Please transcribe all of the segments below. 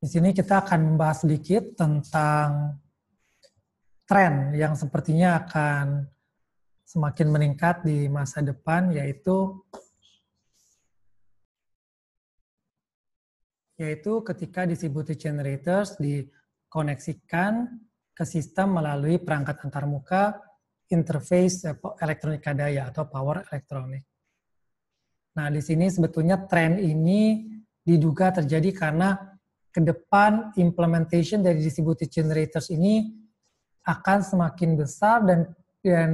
Di sini kita akan membahas sedikit tentang tren yang sepertinya akan semakin meningkat di masa depan, yaitu ketika distributed generators dikoneksikan ke sistem melalui perangkat antarmuka interface elektronika daya atau power electronic. Nah, di sini sebetulnya tren ini diduga terjadi karena ke depan implementation dari distributed generators ini akan semakin besar dan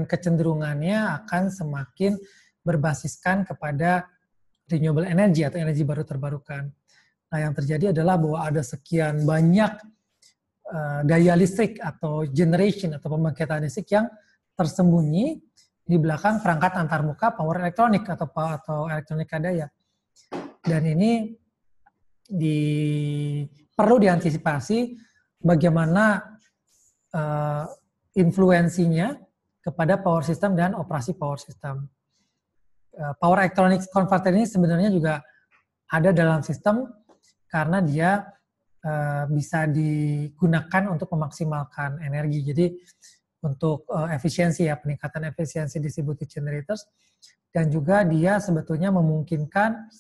kecenderungannya akan semakin berbasiskan kepada renewable energy atau energi baru terbarukan. Nah, yang terjadi adalah bahwa ada sekian banyak daya listrik atau generation atau pembangkitan listrik yang tersembunyi di belakang perangkat antarmuka power elektronik atau elektronika daya. Dan ini perlu diantisipasi bagaimana influensinya kepada power system dan operasi power system. Power electronics converter ini sebenarnya juga ada dalam sistem karena dia bisa digunakan untuk memaksimalkan energi. Jadi untuk efisiensi peningkatan efisiensi distributed generators, dan juga dia sebetulnya memungkinkan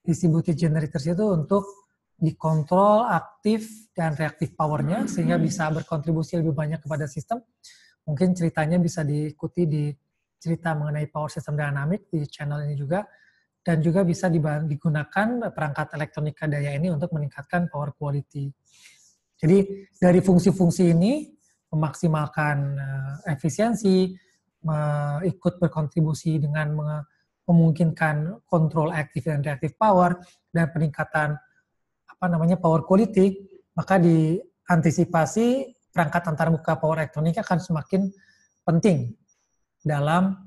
distributed generators itu untuk dikontrol aktif dan reaktif powernya sehingga bisa berkontribusi lebih banyak kepada sistem. Mungkin ceritanya bisa diikuti di cerita mengenai power system dynamic di channel ini juga, dan juga bisa digunakan perangkat elektronika daya ini untuk meningkatkan power quality. Jadi dari fungsi-fungsi ini memaksimalkan efisiensi, ikut berkontribusi dengan memungkinkan kontrol aktif dan reaktif power dan peningkatan power quality, maka diantisipasi perangkat antarmuka power elektronik akan semakin penting dalam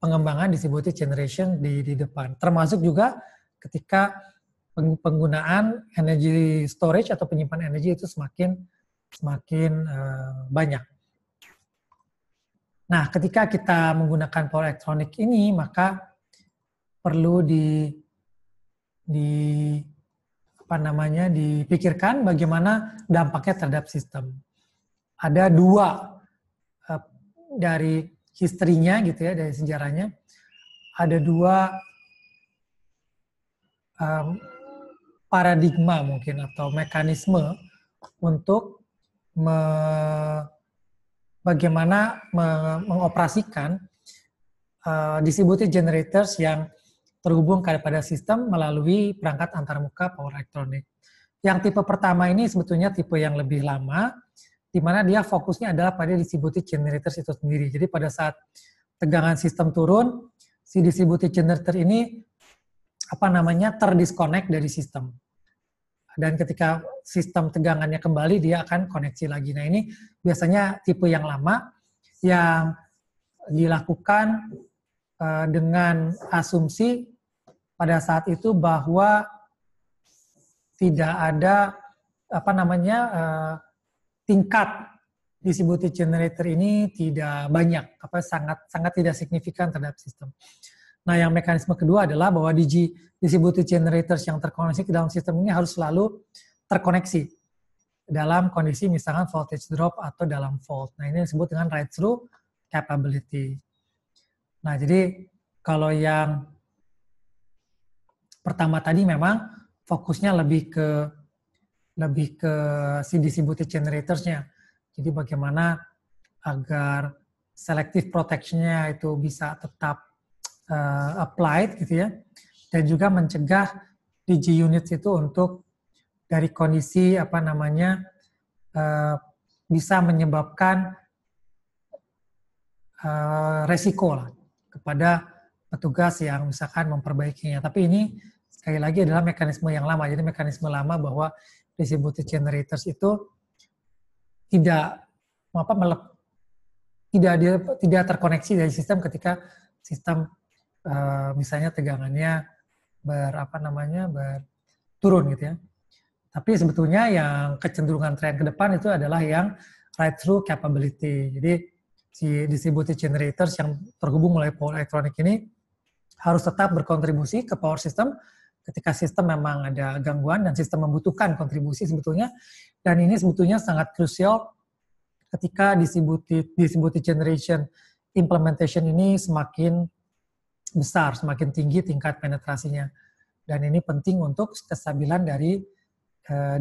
pengembangan distributed generation di depan. Termasuk juga ketika penggunaan energy storage atau penyimpanan energi itu semakin banyak. Nah, ketika kita menggunakan power elektronik ini, maka perlu dipikirkan bagaimana dampaknya terhadap sistem. Ada dua dari historinya gitu ya, dari sejarahnya. Ada dua paradigma mungkin atau mekanisme untuk bagaimana mengoperasikan distributed generators yang terhubung kepada sistem melalui perangkat antarmuka power elektronik. Yang tipe pertama ini sebetulnya tipe yang lebih lama, di mana dia fokusnya adalah pada distributed generators itu sendiri. Jadi pada saat tegangan sistem turun, si distributed generator ini terdisconnect dari sistem. Dan ketika sistem tegangannya kembali, dia akan koneksi lagi. Nah, ini biasanya tipe yang lama yang dilakukan dengan asumsi pada saat itu bahwa tidak ada tingkat distributed generator ini tidak banyak, sangat tidak signifikan terhadap sistem. Nah, yang mekanisme kedua adalah bahwa distributed generators yang terkoneksi ke dalam sistem ini harus selalu terkoneksi dalam kondisi misalkan voltage drop atau dalam fault. Nah, ini disebut dengan ride-through capability. Nah, jadi kalau yang pertama tadi memang fokusnya lebih ke si distributed generators-nya. Jadi bagaimana agar selective protection-nya itu bisa tetap applied gitu ya, dan juga mencegah DG units itu untuk dari kondisi bisa menyebabkan resiko lah kepada petugas yang misalkan memperbaikinya. Tapi ini sekali lagi adalah mekanisme yang lama. Jadi mekanisme lama bahwa distributed generators itu tidak terkoneksi dari sistem ketika sistem misalnya tegangannya turun gitu ya. Tapi sebetulnya yang kecenderungan tren ke depan itu adalah yang ride-through capability. Jadi si distributed generators yang terhubung melalui power elektronik ini harus tetap berkontribusi ke power system ketika sistem memang ada gangguan dan sistem membutuhkan kontribusi sebetulnya, dan ini sebetulnya sangat krusial ketika distributed generation implementation ini semakin besar, semakin tinggi tingkat penetrasinya. Dan ini penting untuk kestabilan dari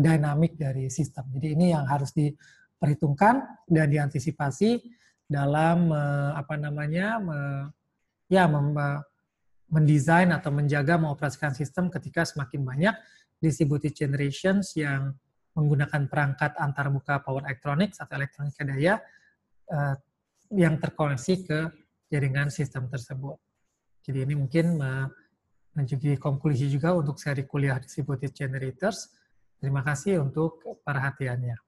dinamik dari sistem. Jadi ini yang harus diperhitungkan dan diantisipasi dalam mendesain atau menjaga mengoperasikan sistem ketika semakin banyak distributed generations yang menggunakan perangkat antarmuka power electronics atau elektronika daya yang terkoneksi ke jaringan sistem tersebut. Jadi ini mungkin menjadi konklusi juga untuk seri kuliah distributed generators. Terima kasih untuk perhatiannya.